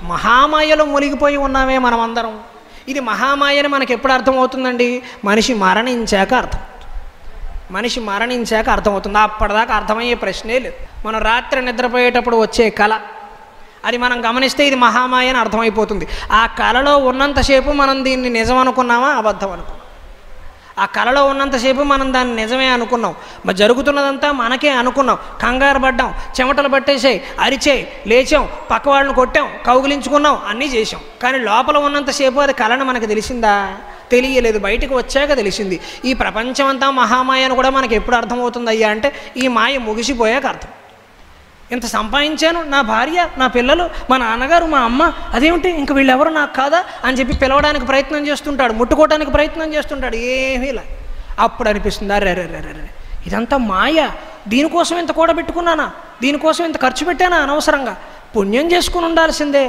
మహామాయలో మునిగిపోయి ఉన్నామే మనమందరం. ఇది మహామాయని మనకు ఎప్పుడు అర్థమవుతుందండి? మనిషి మరణించాక మనిషి మరణించాక అర్థమవుతుంది. అప్పటిదాకా అర్థమయ్యే ప్రశ్నే లేదు. మనం రాత్రి నిద్రపోయేటప్పుడు వచ్చే కళ, అది మనం గమనిస్తే ఇది మహామాయ అని అర్థమైపోతుంది. ఆ కళలో ఉన్నంతసేపు మనం దీన్ని నిజం అనుకున్నామా, అబద్ధం అనుకున్నాం? ఆ కళలో ఉన్నంతసేపు మనం దాన్ని నిజమే అనుకున్నాం. మరి జరుగుతున్నదంతా మనకే అనుకున్నాం. కంగారు పడ్డాం, చెమటలు పట్టేసాయి, అరిచాయి, లేచాం, పక్క వాళ్ళని కొట్టాం, కౌగిలించుకున్నాం, అన్నీ చేసాం. కానీ లోపల ఉన్నంతసేపు అది కళను మనకు తెలిసిందా? తెలియలేదు. బయటకు వచ్చాక తెలిసింది. ఈ ప్రపంచం అంతా మహామాయ అని కూడా మనకి ఎప్పుడు అర్థమవుతుంది అయ్యా అంటే ఈ మాయ ముగిసిపోయాక అర్థం. ఇంత సంపాదించాను, నా భార్య, నా పిల్లలు, మా నాన్నగారు, మా అమ్మ, అదేమిటి ఇంక వీళ్ళెవరు నాకు కాదా అని చెప్పి పిలవడానికి ప్రయత్నం చేస్తుంటాడు, ముట్టుకోవడానికి ప్రయత్నం చేస్తుంటాడు, ఏమీ ఇలా. అప్పుడు అనిపిస్తుంది అరే రే రే రే ఇదంతా మాయ, దీనికోసం ఇంత కూడబెట్టుకున్నానా, దీనికోసం ఇంత ఖర్చు పెట్టానా అనవసరంగా, పుణ్యం చేసుకుని ఉండాల్సిందే.